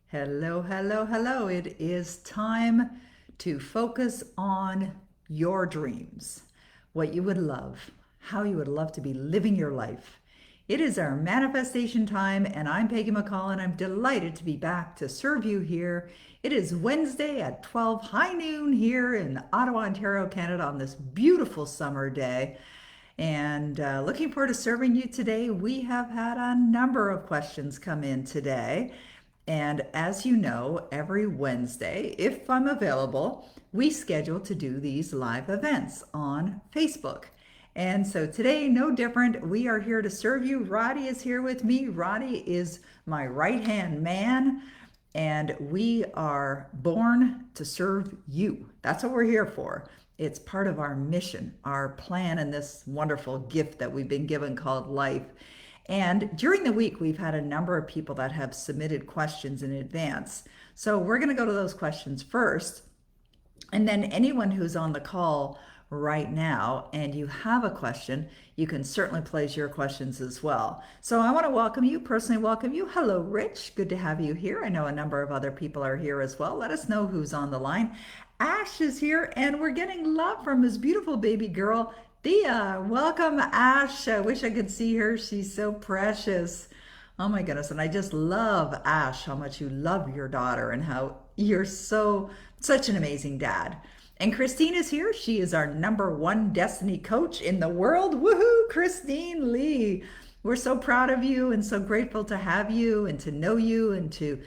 Hello, hello, hello. It is time to focus on your dreams, what you would love, how you would love to be living your life. It is our manifestation time, and I'm Peggy McColl, and I'm delighted to be back to serve you here. It is Wednesday at 12 high noon here in Ottawa, Ontario, Canada, on this beautiful summer day. And looking forward to serving you today. We have had a number of questions come in today. And as you know, every Wednesday, if I'm available, we schedule to do these live events on Facebook. And so today, no different. We are here to serve you. Roddy is here with me. Roddy is my right-hand man, and we are born to serve you. That's what we're here for. It's part of our mission, our plan, and this wonderful gift that we've been given called life. And during the week, we've had a number of people that have submitted questions in advance. So we're going to go to those questions first. And then anyone who's on the call right now and you have a question, you can certainly place your questions as well. So I want to welcome you, personally welcome you. Hello, Rich. Good to have you here. I know a number of other people are here as well. Let us know who's on the line. Ash is here, and we're getting love from his beautiful baby girl, Thea. Welcome, Ash. I wish I could see her. She's so precious. Oh my goodness. And I just love, Ash, how much you love your daughter and how you're such an amazing dad. And Christine is here. She is our #1 destiny coach in the world. Woohoo, Christine Lee. We're so proud of you and so grateful to have you and to know you and to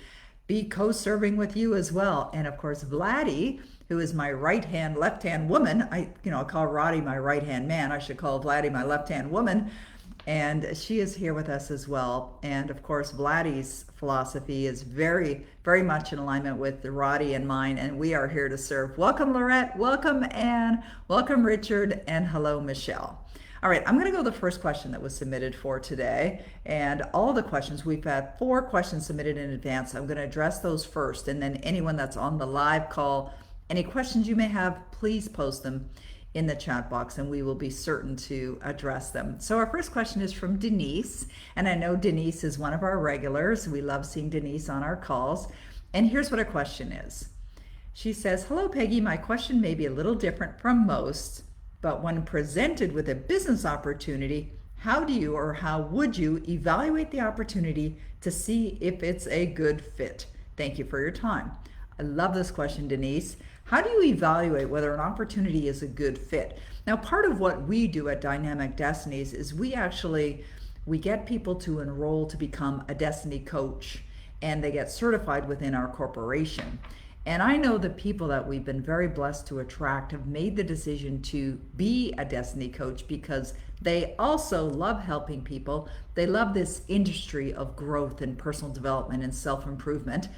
be co-serving with you as well. And of course, Vladdy, who is my right hand, left hand woman. I call Roddy my right hand man. I should call Vladdy my left hand woman. And she is here with us as well. And of course, Vladdy's philosophy is very, very much in alignment with Roddy and mine. And we are here to serve. Welcome, Lorette. Welcome, Anne. Welcome, Richard. And hello, Michelle. All right, I'm going to go to the first question that was submitted for today. And all the questions, we've had 4 questions submitted in advance. I'm going to address those first. And then anyone that's on the live call, any questions you may have, please post them in the chat box and we will be certain to address them. So our first question is from Denise. And I know Denise is one of our regulars. We love seeing Denise on our calls. And here's what her question is. She says, "Hello, Peggy. My question may be a little different from most, but when presented with a business opportunity, how do you or how would you evaluate the opportunity to see if it's a good fit? Thank you for your time." I love this question, Denise. How do you evaluate whether an opportunity is a good fit? Now, part of what we do at Dynamic Destinies is we get people to enroll to become a destiny coach, and they get certified within our corporation. And I know the people that we've been very blessed to attract have made the decision to be a destiny coach because they also love helping people. They love this industry of growth and personal development and self-improvement.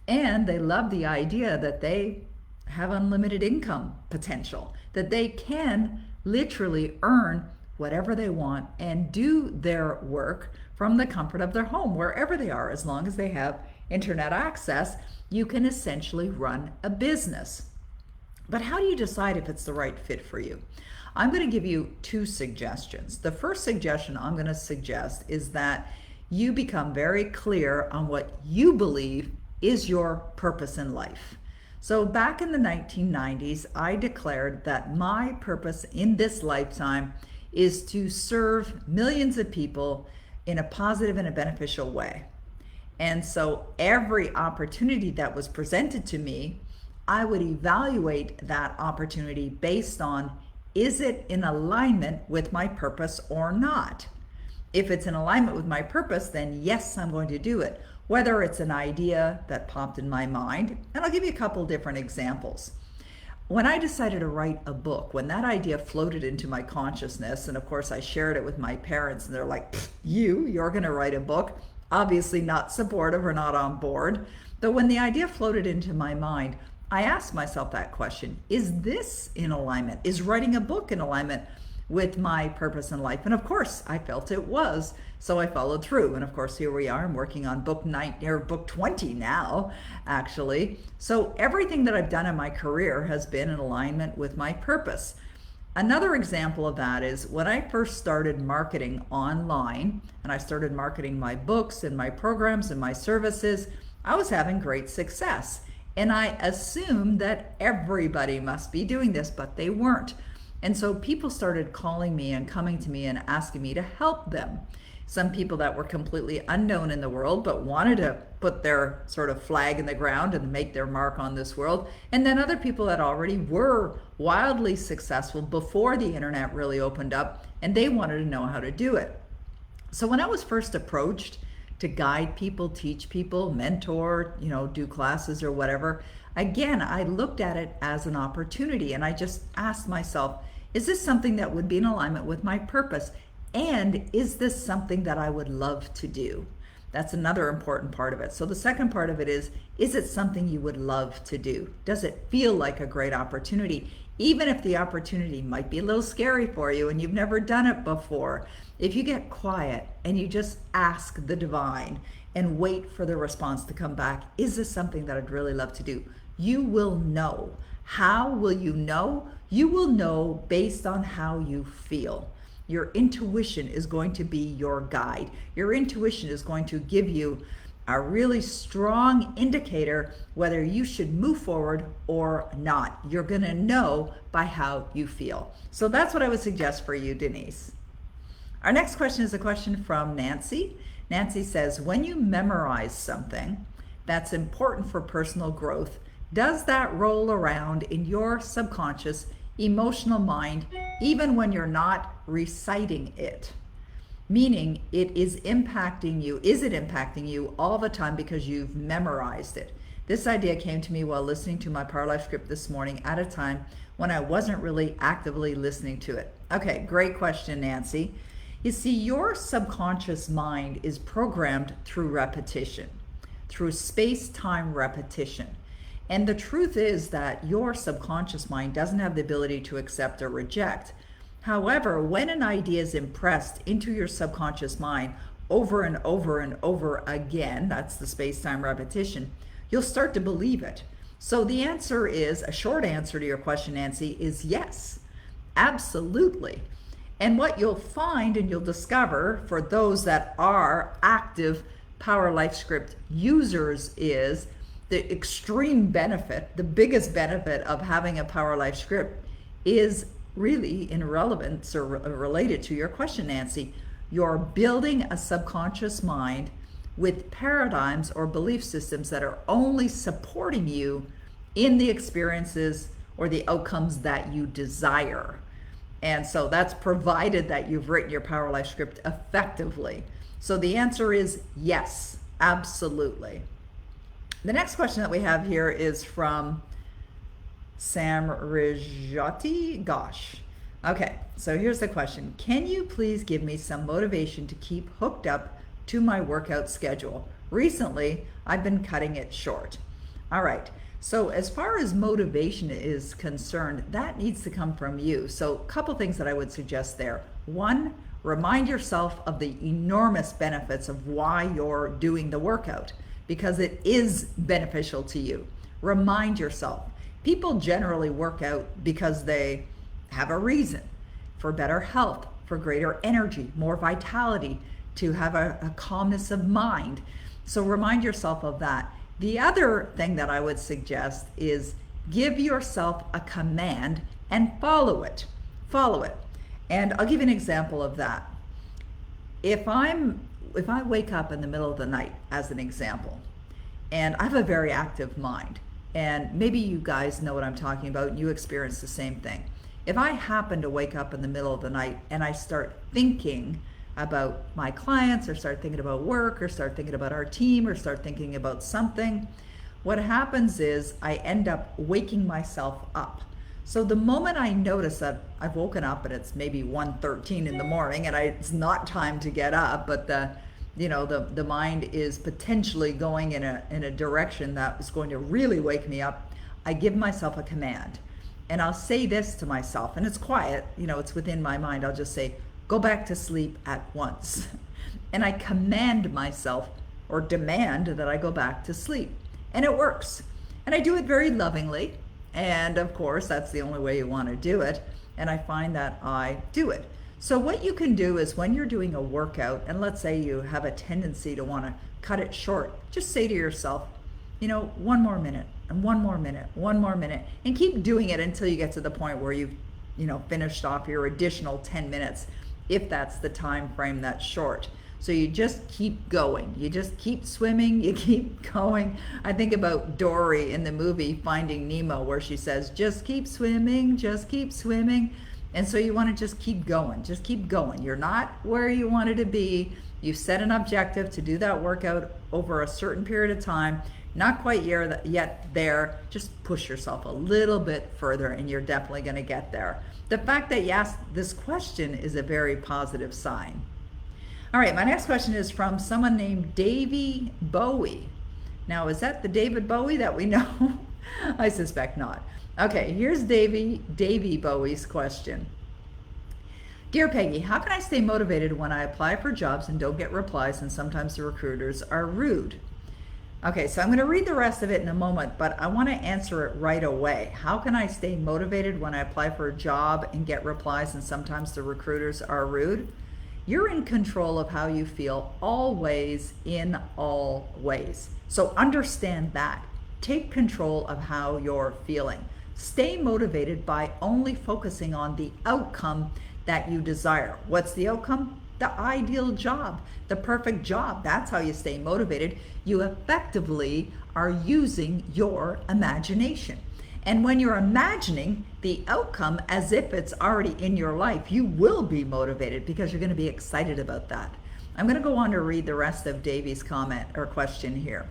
And they love the idea that they have unlimited income potential, that they can literally earn whatever they want and do their work from the comfort of their home, wherever they are. As long as they have internet access, you can essentially run a business. But how do you decide if it's the right fit for you? I'm going to give you 2 suggestions. The first suggestion I'm going to suggest is that you become very clear on what you believe is your purpose in life. So back in the 1990s, I declared that my purpose in this lifetime is to serve millions of people in a positive and a beneficial way. And so every opportunity that was presented to me, I would evaluate that opportunity based on, is it in alignment with my purpose or not? If it's in alignment with my purpose, then yes, I'm going to do it. Whether it's an idea that popped in my mind, and I'll give you a couple different examples. When I decided to write a book, when that idea floated into my consciousness, and of course I shared it with my parents, and they're like, you're going to write a book? Obviously not supportive or not on board. But when the idea floated into my mind, I asked myself that question, is this in alignment? Is writing a book in alignment with my purpose in life? And of course, I felt it was. So I followed through. And of course, here we are. I'm working on book 20 now, actually. So everything that I've done in my career has been in alignment with my purpose. Another example of that is when I first started marketing online and I started marketing my books and my programs and my services, I was having great success. And I assumed that everybody must be doing this, but they weren't. And so people started calling me and coming to me and asking me to help them. Some people that were completely unknown in the world, but wanted to put their sort of flag in the ground and make their mark on this world. And then other people that already were wildly successful before the internet really opened up, and they wanted to know how to do it. So when I was first approached to guide people, teach people, mentor, do classes or whatever, again, I looked at it as an opportunity, and I just asked myself, is this something that would be in alignment with my purpose? And is this something that I would love to do? That's another important part of it. So the second part of it is it something you would love to do? Does it feel like a great opportunity? Even if the opportunity might be a little scary for you and you've never done it before, if you get quiet and you just ask the divine and wait for the response to come back, is this something that I'd really love to do? You will know. How will you know? You will know based on how you feel. Your intuition is going to be your guide. Your intuition is going to give you a really strong indicator whether you should move forward or not. You're going to know by how you feel. So that's what I would suggest for you, Denise. Our next question is a question from Nancy. Nancy says, when you memorize something that's important for personal growth, does that roll around in your subconscious emotional mind even when you're not reciting it? Meaning, it is impacting you. Is it impacting you all the time because you've memorized it? This idea came to me while listening to my Power Life script this morning at a time when I wasn't really actively listening to it. Okay, great question, Nancy. You see, your subconscious mind is programmed through repetition, through space-time repetition. And the truth is that your subconscious mind doesn't have the ability to accept or reject. However, when an idea is impressed into your subconscious mind over and over and over again, that's the space-time repetition, you'll start to believe it. So the answer is, a short answer to your question, Nancy, is yes, absolutely. And what you'll find and you'll discover for those that are active Power Life Script users is the extreme benefit, the biggest benefit of having a Power Life Script is really in relevance or related to your question, Nancy. You're building a subconscious mind with paradigms or belief systems that are only supporting you in the experiences or the outcomes that you desire. And so that's provided that you've written your Power Life Script effectively. So the answer is yes, absolutely. The next question that we have here is from Sam Rijati. Gosh. Okay, so here's the question. Can you please give me some motivation to keep hooked up to my workout schedule? Recently, I've been cutting it short. All right. So as far as motivation is concerned, that needs to come from you. So a couple things that I would suggest there. One, remind yourself of the enormous benefits of why you're doing the workout, because it is beneficial to you. Remind yourself. People generally work out because they have a reason: for better health, for greater energy, more vitality, to have a calmness of mind. So remind yourself of that. The other thing that I would suggest is give yourself a command and follow it. Follow it. And I'll give you an example of that. If I wake up in the middle of the night, as an example, and I have a very active mind, and maybe you guys know what I'm talking about and you experience the same thing. If I happen to wake up in the middle of the night and I start thinking about my clients, or start thinking about work, or start thinking about our team, or start thinking about something, what happens is I end up waking myself up. So the moment I notice that I've woken up and it's maybe 1:13 in the morning and it's not time to get up, but the mind is potentially going in a direction that is going to really wake me up, I give myself a command. And I'll say this to myself, and it's quiet, it's within my mind. I'll just say, go back to sleep at once. And I command myself, or demand, that I go back to sleep. And it works. And I do it very lovingly. And of course, that's the only way you want to do it. And I find that I do it. So what you can do is when you're doing a workout, and let's say you have a tendency to want to cut it short, just say to yourself, one more minute and one more minute, one more minute, and keep doing it until you get to the point where you've, finished off your additional 10 minutes, if that's the time frame that's short. So you just keep going. You just keep swimming. You keep going. I think about Dory in the movie Finding Nemo, where she says, just keep swimming, just keep swimming. And so you want to just keep going. Just keep going. You're not where you wanted to be. You've set an objective to do that workout over a certain period of time. Not quite yet there. Just push yourself a little bit further and you're definitely going to get there. The fact that you asked this question is a very positive sign. All right, my next question is from someone named Davy Bowie. Now, is that the David Bowie that we know? I suspect not. Okay, here's Davy Bowie's question. Dear Peggy, how can I stay motivated when I apply for jobs and don't get replies and sometimes the recruiters are rude? Okay, so I'm going to read the rest of it in a moment, but I want to answer it right away. How can I stay motivated when I apply for a job and get replies and sometimes the recruiters are rude? You're in control of how you feel always, in all ways. So understand that. Take control of how you're feeling. Stay motivated by only focusing on the outcome that you desire. What's the outcome? The ideal job, the perfect job. That's how you stay motivated. You effectively are using your imagination. And when you're imagining the outcome as if it's already in your life, you will be motivated because you're going to be excited about that. I'm going to go on to read the rest of Davy's comment or question here.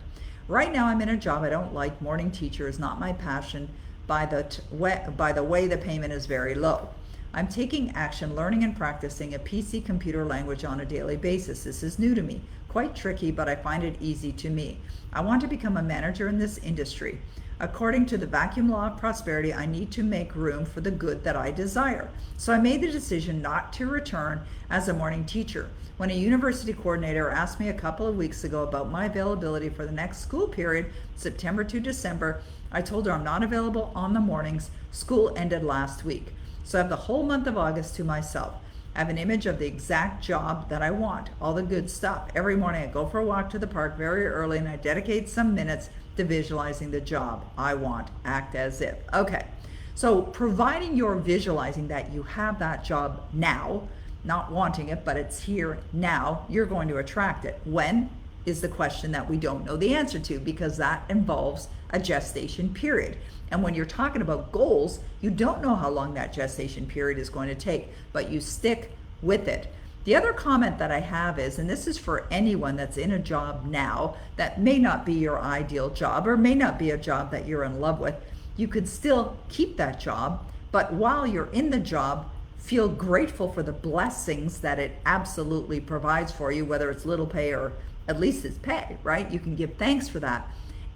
Right now I'm in a job I don't like. Morning teacher is not my passion. By the way, the payment is very low. I'm taking action, learning and practicing a PC computer language on a daily basis. This is new to me. Quite tricky, but I find it easy to me. I want to become a manager in this industry. According to the vacuum law of prosperity, I need to make room for the good that I desire. So I made the decision not to return as a morning teacher. When a university coordinator asked me a couple of weeks ago about my availability for the next school period, September to December, I told her I'm not available on the mornings. School ended last week. So I have the whole month of August to myself. I have an image of the exact job that I want, all the good stuff. Every morning I go for a walk to the park very early and I dedicate some minutes to visualizing the job I want. Act as if. Okay, so providing you're visualizing that you have that job now, not wanting it, but it's here now, you're going to attract it. When is the question that we don't know the answer to, because that involves a gestation period. And when you're talking about goals, you don't know how long that gestation period is going to take, but you stick with it. The other comment that I have is, and this is for anyone that's in a job now that may not be your ideal job or may not be a job that you're in love with, you could still keep that job, but while you're in the job, feel grateful for the blessings that it absolutely provides for you, whether it's little pay or at least it's pay, right? You can give thanks for that.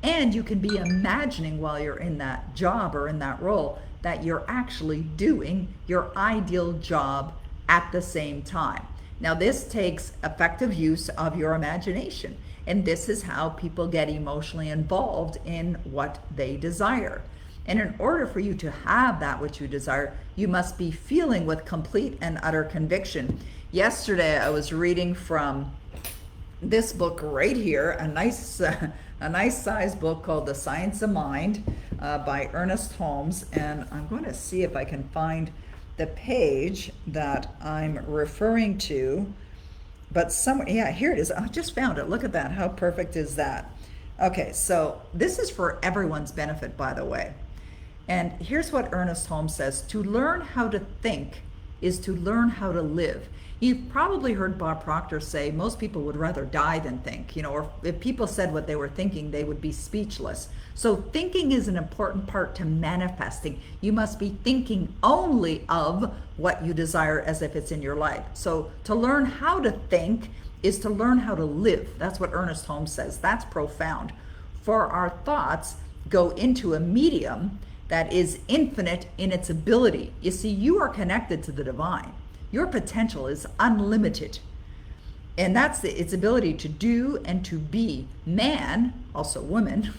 And you can be imagining while you're in that job or in that role that you're actually doing your ideal job at the same time. Now, this takes effective use of your imagination. And this is how people get emotionally involved in what they desire. And in order for you to have that which you desire, you must be feeling with complete and utter conviction. Yesterday, I was reading from this book right here, a nice size book called The Science of Mind by Ernest Holmes. And I'm going to see if I can find the page that I'm referring to. But yeah, here it is. I just found it. Look at that. How perfect is that? Okay, so this is for everyone's benefit, by the way. And here's what Ernest Holmes says: to learn how to think is to learn how to live. You've probably heard Bob Proctor say most people would rather die than think, or if people said what they were thinking, they would be speechless. So thinking is an important part to manifesting. You must be thinking only of what you desire as if it's in your life. So to learn how to think is to learn how to live. That's what Ernest Holmes says. That's profound. For our thoughts go into a medium that is infinite in its ability. You see, you are connected to the divine. Your potential is unlimited. And that's its ability to do and to be. Man, also woman,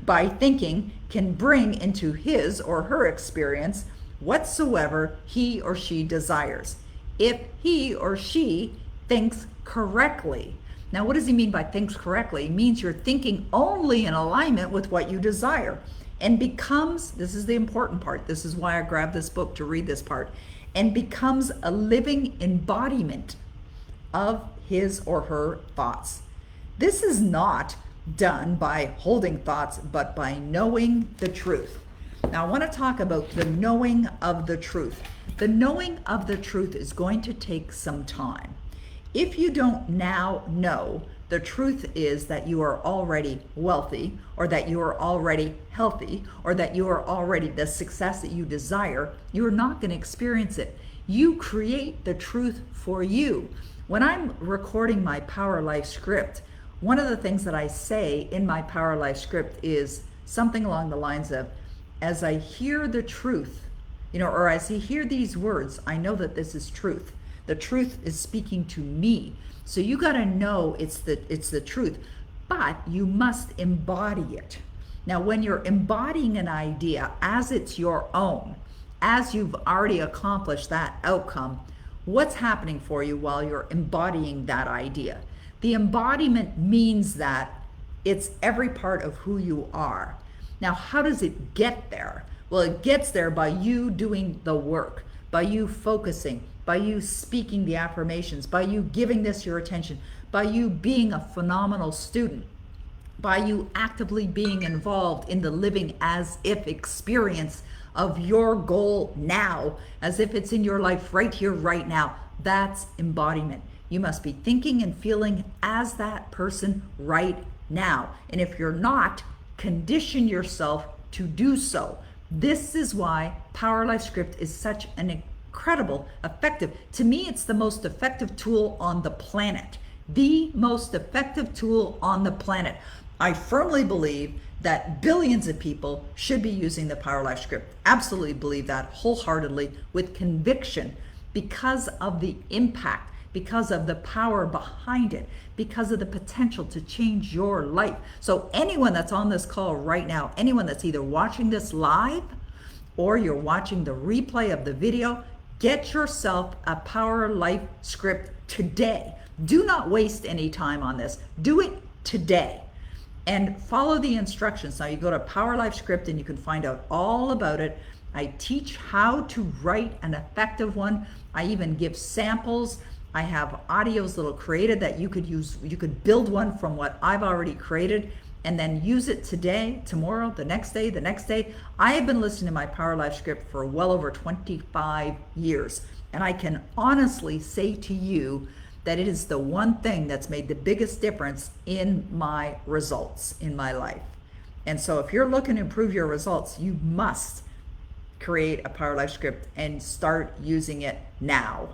by thinking, can bring into his or her experience whatsoever he or she desires, if he or she thinks correctly. Now, what does he mean by thinks correctly? It means you're thinking only in alignment with what you desire and becomes, this is the important part, this is why I grabbed this book to read this part, and becomes a living embodiment of his or her thoughts. This is not done by holding thoughts, but by knowing the truth. Now, I want to talk about the knowing of the truth. The knowing of the truth is going to take some time. If you don't now know, the truth is that you are already wealthy, or that you are already healthy, or that you are already the success that you desire, you are not going to experience it. You create the truth for you. When I'm recording my Power Life script, one of the things that I say in my Power Life script is something along the lines of, as I hear the truth, or as I hear these words, I know that this is truth. The truth is speaking to me. So you got to know it's the truth, but you must embody it. Now, when you're embodying an idea as it's your own, as you've already accomplished that outcome, what's happening for you while you're embodying that idea? The embodiment means that it's every part of who you are. Now, how does it get there? Well, it gets there by you doing the work, by you focusing, by you speaking the affirmations, by you giving this your attention, by you being a phenomenal student, by you actively being involved in the living as if experience of your goal now, as if it's in your life right here, right now. That's embodiment. You must be thinking and feeling as that person right now. And if you're not, condition yourself to do so. This is why Power Life Script is such an incredible, effective, to me, it's the most effective tool on the planet. The most effective tool on the planet. I firmly believe that billions of people should be using the Power Life Script. Absolutely believe that wholeheartedly with conviction because of the impact, because of the power behind it, because of the potential to change your life. So anyone that's on this call right now, anyone that's either watching this live or you're watching the replay of the video, get yourself a Power Life Script today. Do not waste any time on this. Do it today and follow the instructions. Now you go to Power Life Script and you can find out all about it. I teach how to write an effective one. I even give samples. I have audios that are created that you could use. You could build one from what I've already created and then use it today, tomorrow, the next day, the next day. I have been listening to my Power Life Script for well over 25 years. And I can honestly say to you that it is the one thing that's made the biggest difference in my results in my life. And so if you're looking to improve your results, you must create a Power Life Script and start using it now.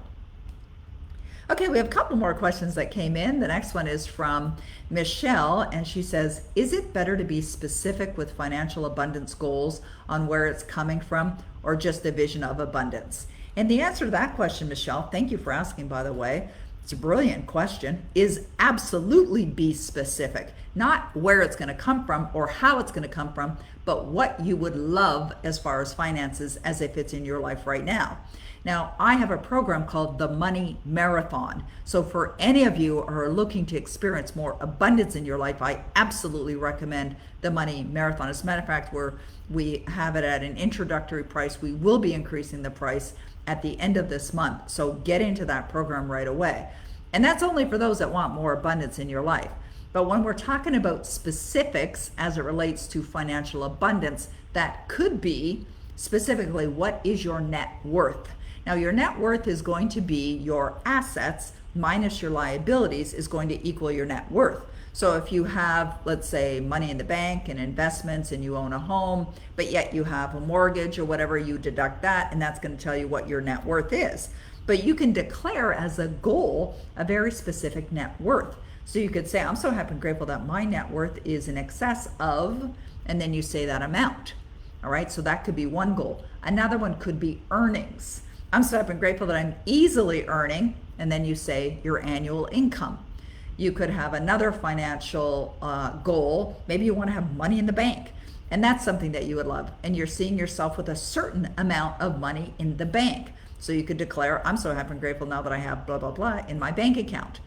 Okay, we have a couple more questions that came in. The next one is from Michelle, and she says, is it better to be specific with financial abundance goals on where it's coming from, or just a vision of abundance? And the answer to that question, Michelle, thank you for asking, by the way, it's a brilliant question, is absolutely be specific. Not where it's going to come from or how it's going to come from, but what you would love as far as finances, as if it's in your life right now. Now, I have a program called the Money Marathon. So for any of you who are looking to experience more abundance in your life, I absolutely recommend the Money Marathon. As a matter of fact, we have it at an introductory price. We will be increasing the price at the end of this month. So get into that program right away. And that's only for those that want more abundance in your life. But when we're talking about specifics as it relates to financial abundance, that could be specifically, what is your net worth? Now, your net worth is going to be your assets minus your liabilities is going to equal your net worth. So if you have, let's say, money in the bank and investments and you own a home, but yet you have a mortgage or whatever, you deduct that, and that's going to tell you what your net worth is. But you can declare as a goal a very specific net worth. So you could say, I'm so happy and grateful that my net worth is in excess of, and then you say that amount. All right, so that could be one goal. Another one could be earnings. I'm so happy and grateful that I'm easily earning, and then you say your annual income. You could have another financial goal. Maybe you want to have money in the bank, and that's something that you would love. And you're seeing yourself with a certain amount of money in the bank. So you could declare, I'm so happy and grateful now that I have blah, blah, blah in my bank account.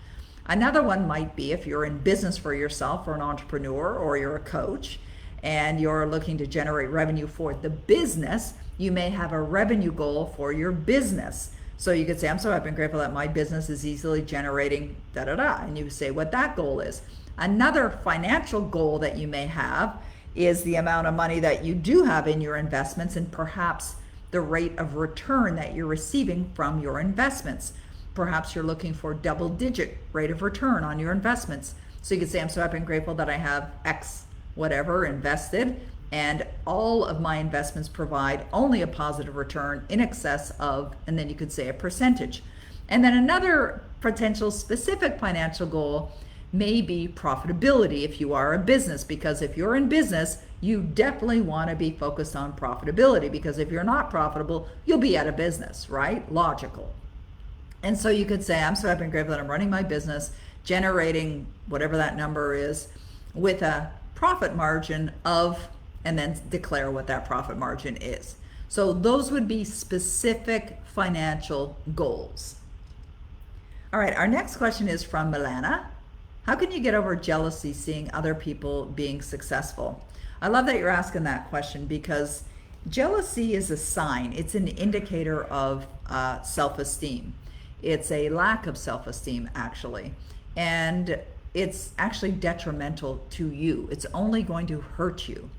Another one might be if you're in business for yourself or an entrepreneur or you're a coach and you're looking to generate revenue for the business, you may have a revenue goal for your business. So you could say, I'm so happy and grateful that my business is easily generating da da da. And you say what that goal is. Another financial goal that you may have is the amount of money that you do have in your investments and perhaps the rate of return that you're receiving from your investments. Perhaps you're looking for double-digit rate of return on your investments. So you could say, I'm so happy and grateful that I have X whatever invested, and all of my investments provide only a positive return in excess of, and then you could say a percentage. And then another potential specific financial goal may be profitability if you are a business, because if you're in business, you definitely want to be focused on profitability, because if you're not profitable, you'll be out of business, right? Logical. And so you could say, I'm so happy and grateful that I'm running my business, generating whatever that number is with a profit margin of, and then declare what that profit margin is. So those would be specific financial goals. All right, our next question is from Milana. How can you get over jealousy seeing other people being successful? I love that you're asking that question, because jealousy is a sign. It's an indicator of self-esteem. It's a lack of self-esteem, actually. And it's actually detrimental to you. It's only going to hurt you.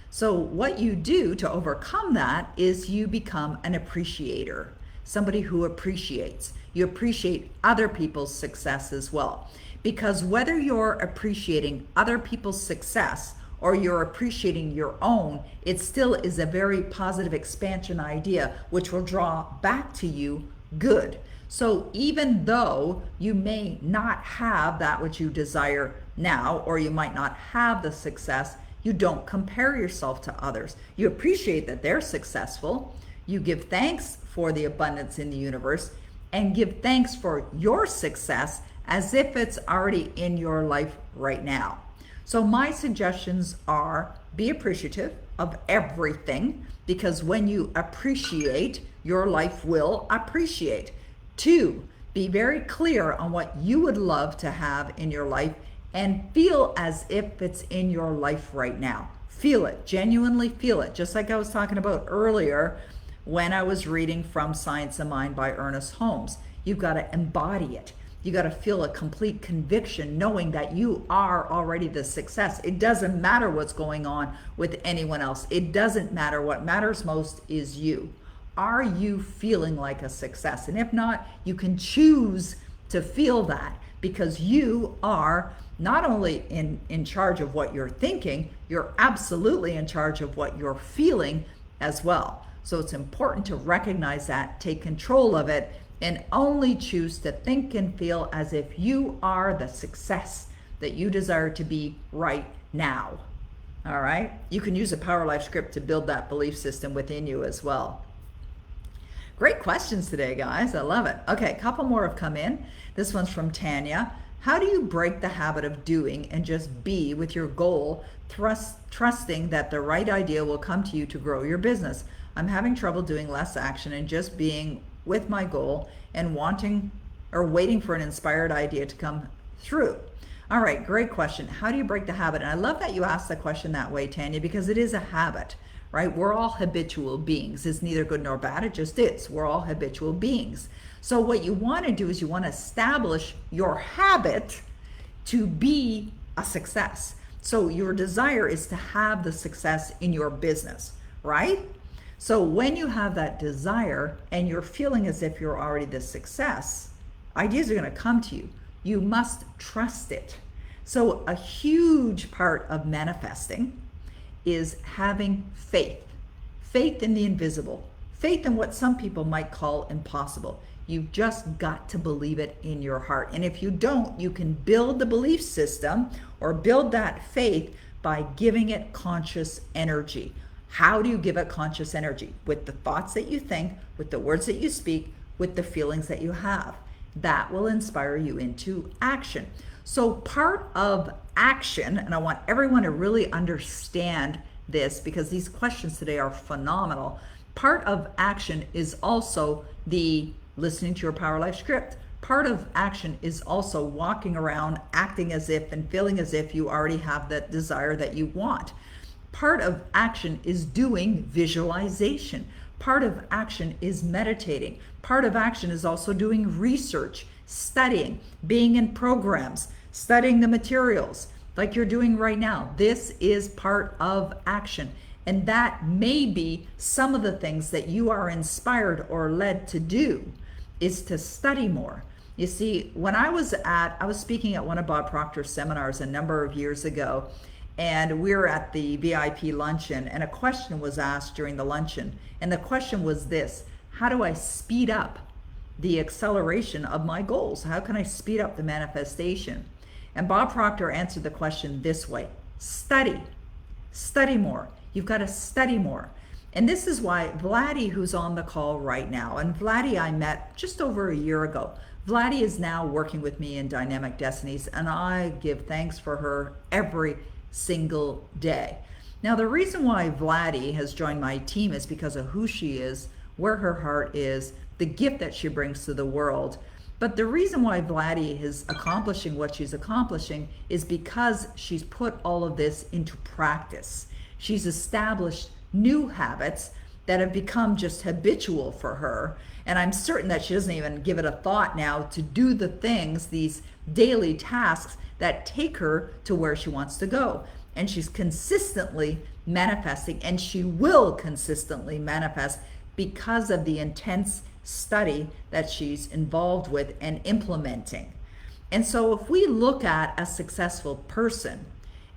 So what you do to overcome that is you become an appreciator, somebody who appreciates. You appreciate other people's success as well. Because whether you're appreciating other people's success or you're appreciating your own, it still is a very positive expansion idea, which will draw back to you good. So even though you may not have that which you desire now, or you might not have the success, you don't compare yourself to others. You appreciate that they're successful. You give thanks for the abundance in the universe and give thanks for your success as if it's already in your life right now. So my suggestions are be appreciative of everything, because when you appreciate, your life will appreciate. 2, be very clear on what you would love to have in your life and feel as if it's in your life right now. Feel it, genuinely feel it. Just like I was talking about earlier when I was reading from Science of Mind by Ernest Holmes. You've got to embody it. You got to feel a complete conviction knowing that you are already the success. It doesn't matter what's going on with anyone else. It doesn't matter. What matters most is you. Are you feeling like a success? And if not, you can choose to feel that, because you are not only in charge of what you're thinking, you're absolutely in charge of what you're feeling as well. So it's important to recognize that, take control of it, and only choose to think and feel as if you are the success that you desire to be right now. All right? You can use a Power Life script to build that belief system within you as well. Great questions today, guys. I love it. Okay, a couple more have come in. This one's from Tanya. How do you break the habit of doing and just be with your goal, trusting that the right idea will come to you to grow your business? I'm having trouble doing less action and just being with my goal and wanting or waiting for an inspired idea to come through. All right, great question. How do you break the habit? And I love that you asked the question that way, Tanya, because it is a habit, right? We're all habitual beings. It's neither good nor bad. It just is. We're all habitual beings. So what you want to do is you want to establish your habit to be a success. So your desire is to have the success in your business, right? So when you have that desire and you're feeling as if you're already the success, ideas are going to come to you. You must trust it. So a huge part of manifesting is having faith. Faith in the invisible. Faith in what some people might call impossible. You've just got to believe it in your heart. And if you don't, you can build the belief system or build that faith by giving it conscious energy. How do you give it conscious energy? With the thoughts that you think, with the words that you speak, with the feelings that you have. That will inspire you into action. So part of action, and I want everyone to really understand this because these questions today are phenomenal. Part of action is also the listening to your Power Life script, part of action is also walking around acting as if and feeling as if you already have that desire that you want. Part of action is doing visualization. Part of action is meditating. Part of action is also doing research, studying, being in programs, studying the materials like you're doing right now. This is part of action. And that may be some of the things that you are inspired or led to do, is to study more. You see, when I was speaking at one of Bob Proctor's seminars a number of years ago, and we were at the VIP luncheon, and a question was asked during the luncheon. And the question was this: how do I speed up the acceleration of my goals? How can I speed up the manifestation? And Bob Proctor answered the question this way: study. Study more. You've got to study more. And this is why Vladdy, who's on the call right now, and Vladdy I met just over a year ago. Vladdy is now working with me in Dynamic Destinies, and I give thanks for her every single day. Now, the reason why Vladdy has joined my team is because of who she is, where her heart is, the gift that she brings to the world. But the reason why Vladdy is accomplishing what she's accomplishing is because she's put all of this into practice. She's established new habits that have become just habitual for her. And I'm certain that she doesn't even give it a thought now to do the things, these daily tasks that take her to where she wants to go. And she's consistently manifesting, and she will consistently manifest because of the intense study that she's involved with and implementing. And so if we look at a successful person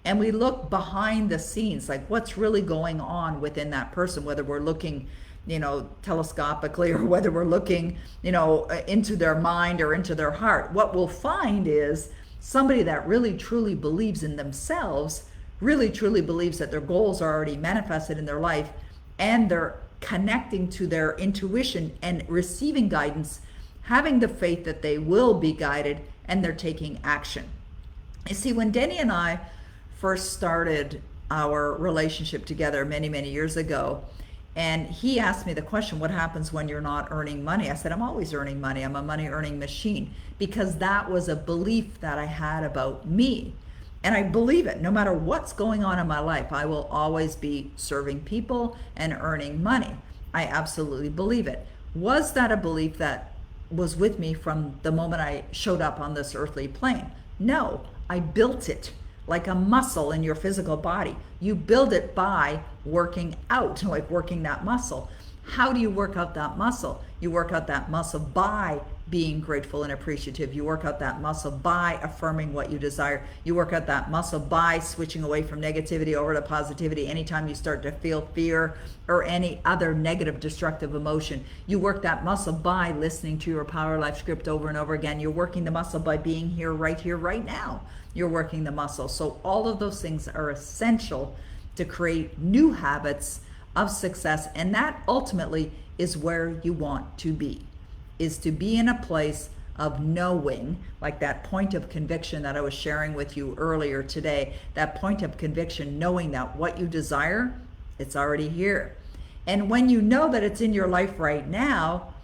and we look behind the scenes, like what's really going on within that person, whether we're looking, telescopically, or whether we're looking, into their mind or into their heart, what we'll find is somebody that really truly believes in themselves, really truly believes that their goals are already manifested in their life, and they're connecting to their intuition and receiving guidance, having the faith that they will be guided, and they're taking action. You see, when Denny and I first started our relationship together many, many years ago, and he asked me the question, what happens when you're not earning money? I said, I'm always earning money. I'm a money earning machine, because that was a belief that I had about me. And I believe it. No matter what's going on in my life, I will always be serving people and earning money. I absolutely believe it. Was that a belief that was with me from the moment I showed up on this earthly plane? No, I built it like a muscle in your physical body. You build it by working out, like working that muscle. How do you work out that muscle? You work out that muscle by being grateful and appreciative. You work out that muscle by affirming what you desire. You work out that muscle by switching away from negativity over to positivity anytime you start to feel fear or any other negative destructive emotion. You work that muscle by listening to your Power Life script over and over again. You're working the muscle by being here, right now. You're working the muscle. So all of those things are essential to create new habits of success, and that ultimately is where you want to be, is to be in a place of knowing, like that point of conviction that I was sharing with you earlier today, that point of conviction, knowing that what you desire, it's already here. And when you know that it's in your life right now,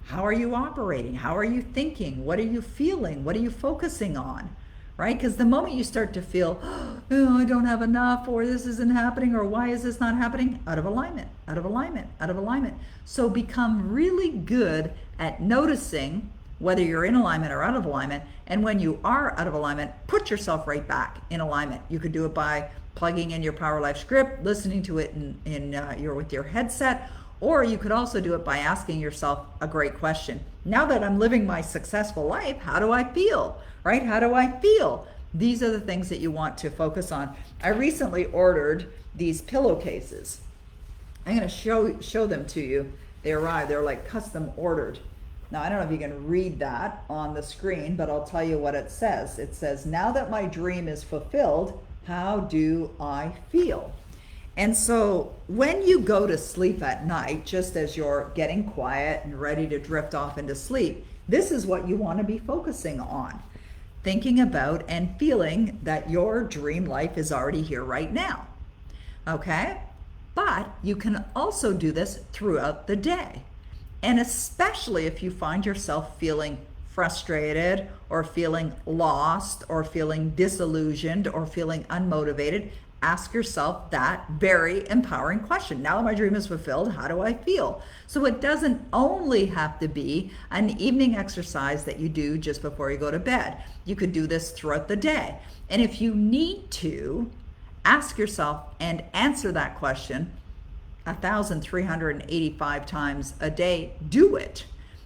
how are you operating? How are you thinking? What are you feeling? What are you focusing on? Right? Because the moment you start to feel, oh, I don't have enough, or this isn't happening, or why is this not happening? Out of alignment, out of alignment, out of alignment. So become really good at noticing whether you're in alignment or out of alignment. And when you are out of alignment, put yourself right back in alignment. You could do it by plugging in your Power Life script, listening to it with your headset, or you could also do it by asking yourself a great question. Now that I'm living my successful life, how do I feel? Right? How do I feel? These are the things that you want to focus on. I recently ordered these pillowcases. I'm going to show them to you. They arrived. They're like custom ordered. Now, I don't know if you can read that on the screen, but I'll tell you what it says. It says, now that my dream is fulfilled, how do I feel? And so when you go to sleep at night, just as you're getting quiet and ready to drift off into sleep, this is what you want to be focusing on. Thinking about and feeling that your dream life is already here right now. Okay? But you can also do this throughout the day. And especially if you find yourself feeling frustrated or feeling lost or feeling disillusioned or feeling unmotivated, ask yourself that very empowering question. Now that my dream is fulfilled, how do I feel? So it doesn't only have to be an evening exercise that you do just before you go to bed. You could do this throughout the day. And if you need to, ask yourself and answer that question 1,385 times a day. Do it.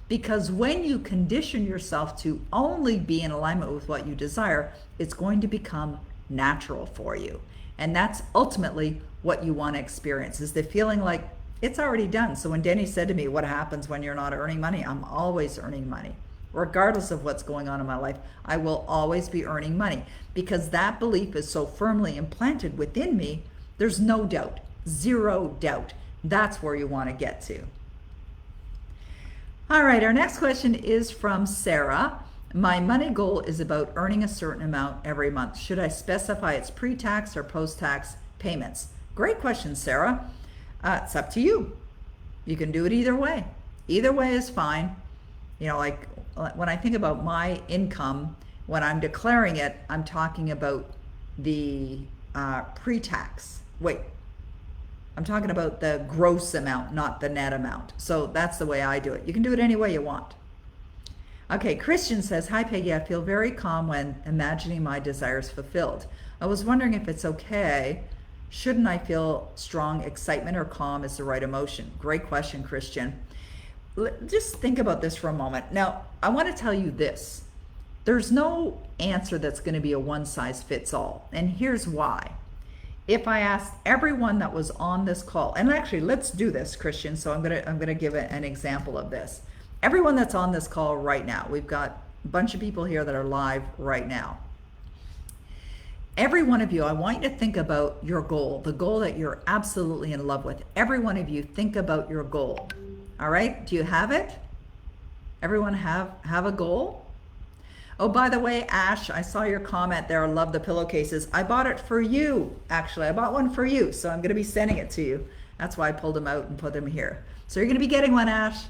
Because when you condition yourself to only be in alignment with what you desire, it's going to become natural for you. And that's ultimately what you want to experience, is the feeling like it's already done. So when Denny said to me, what happens when you're not earning money? I'm always earning money. Regardless of what's going on in my life, I will always be earning money, because that belief is so firmly implanted within me. There's no doubt, zero doubt. That's where you want to get to. All right, our next question is from Sarah. My money goal is about earning a certain amount every month. Should I specify it's pre-tax or post-tax payments? Great question, Sarah. It's up to you. You can do it either way. Either way is fine. You know, like when I think about my income, when I'm declaring it, I'm talking about the pre-tax. Wait, I'm talking about the gross amount, not the net amount. So that's the way I do it. You can do it any way you want. Okay, Christian says, hi Peggy, I feel very calm when imagining my desires fulfilled. I was wondering if it's okay. Shouldn't I feel strong excitement, or calm is the right emotion? Great question, Christian. Just think about this for a moment. Now, I want to tell you this. There's no answer that's going to be a one size fits all. And here's why. If I asked everyone that was on this call, and actually let's do this, Christian, so I'm gonna give an example of this. Everyone that's on this call right now, we've got a bunch of people here that are live right now. Every one of you, I want you to think about your goal, the goal that you're absolutely in love with. Every one of you, think about your goal. All right, do you have it? Everyone have a goal? Oh, by the way, Ash, I saw your comment there. I love the pillowcases. I bought it for you, actually. I bought one for you, so I'm going to be sending it to you. That's why I pulled them out and put them here. So you're going to be getting one, Ash.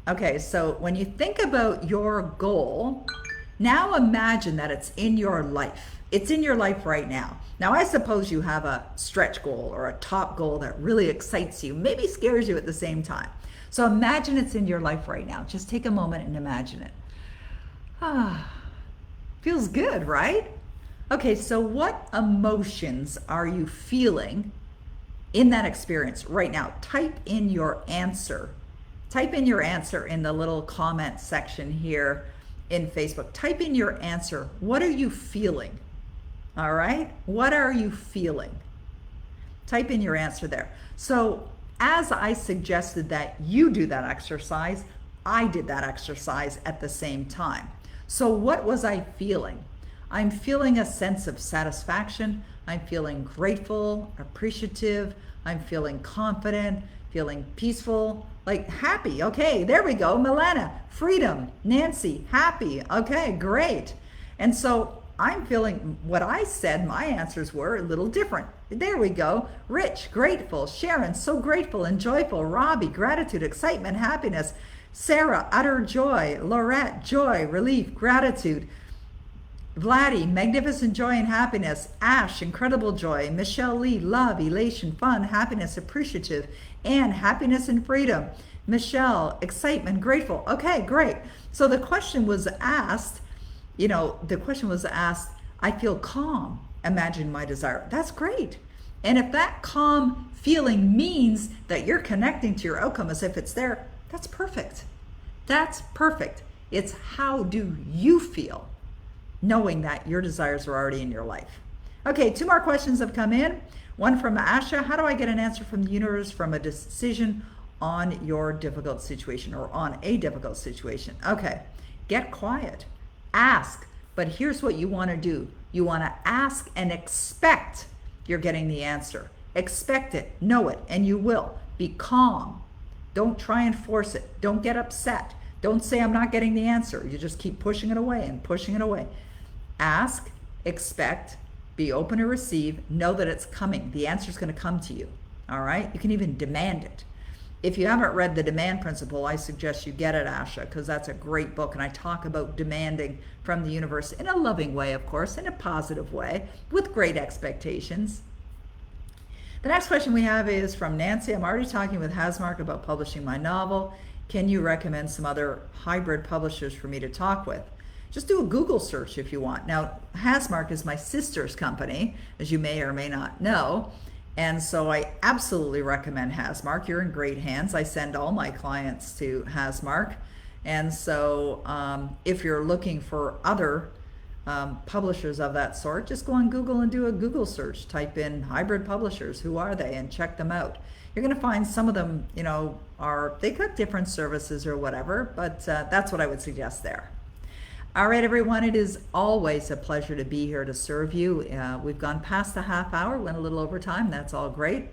Okay, so when you think about your goal, now imagine that it's in your life. It's in your life right now. Now, I suppose you have a stretch goal or a top goal that really excites you, maybe scares you at the same time. So imagine it's in your life right now. Just take a moment and imagine it. Feels good, right? Okay, so what emotions are you feeling in that experience right now? Type in your answer. Type in your answer in the little comment section here in Facebook. Type in your answer. What are you feeling? All right? What are you feeling? Type in your answer there. So as I suggested that you do that exercise, I did that exercise at the same time. So what was I feeling? I'm feeling a sense of satisfaction. I'm feeling grateful, appreciative. I'm feeling confident, feeling peaceful, like happy. Okay, there we go. Milana, freedom. Nancy, happy. Okay, great. And so I'm feeling what I said, my answers were a little different. There we go. Rich, grateful. Sharon, so grateful and joyful. Robbie, gratitude, excitement, happiness. Sarah, utter joy. Laurette, joy, relief, gratitude. Vladdy, magnificent joy and happiness. Ash, incredible joy. Michelle Lee, love, elation, fun, happiness, appreciative. Anne, happiness and freedom. Michelle, excitement, grateful. Okay, great. So the question was asked, I feel calm, imagine my desire. That's great. And if that calm feeling means that you're connecting to your outcome as if it's there, that's perfect. That's perfect. It's how do you feel knowing that your desires are already in your life. Okay, 2 more questions have come in. One from Asha. How do I get an answer from the universe from a decision on your difficult situation or on a difficult situation? Okay, get quiet. Ask. But here's what you want to do. You want to ask and expect you're getting the answer. Expect it, know it, and you will. Be calm. Don't try and force it. Don't get upset. Don't say I'm not getting the answer. You just keep pushing it away and pushing it away. Ask, expect, be open to receive, know that it's coming. The answer is going to come to you. All right? You can even demand it. If you haven't read The Demand Principle, I suggest you get it, Asha, because that's a great book. And I talk about demanding from the universe in a loving way, of course, in a positive way, with great expectations. The next question we have is from Nancy. I'm already talking with Hasmark about publishing my novel. Can you recommend some other hybrid publishers for me to talk with? Just do a Google search if you want. Now, Hasmark is my sister's company, as you may or may not know. And so I absolutely recommend Hasmark. You're in great hands. I send all my clients to Hasmark. And so if you're looking for other publishers of that sort, just go on Google and do a Google search. Type in hybrid publishers, who are they, and check them out. You're going to find some of them, they got different services or whatever, but that's what I would suggest there. All right, everyone, it is always a pleasure to be here to serve you. We've gone past the half hour, went a little over time. That's all great.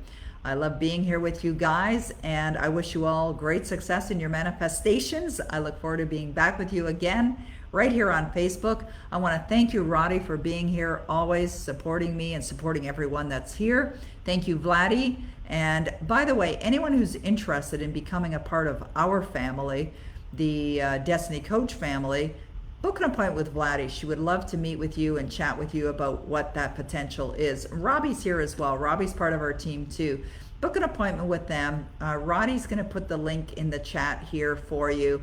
I love being here with you guys, and I wish you all great success in your manifestations. I look forward to being back with you again right here on Facebook. I want to thank you, Roddy, for being here, always supporting me and supporting everyone that's here. Thank you, Vladdy. And by the way, anyone who's interested in becoming a part of our family, the Destiny Coach family, book an appointment with Vladdy. She would love to meet with you and chat with you about what that potential is. Robbie's here as well. Robbie's part of our team too. Book an appointment with them. Roddy's going to put the link in the chat here for you.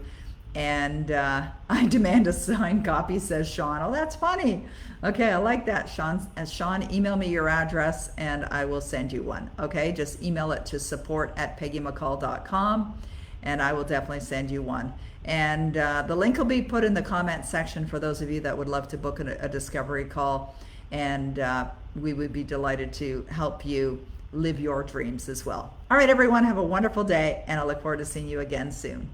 And I demand a signed copy, says Sean. Oh, that's funny. Okay, I like that, Sean. Sean, email me your address and I will send you one. Okay, just email it to support@peggymccall.com and I will definitely send you one. And the link will be put in the comment section for those of you that would love to book a discovery call. And we would be delighted to help you live your dreams as well. All right, everyone, have a wonderful day, and I look forward to seeing you again soon.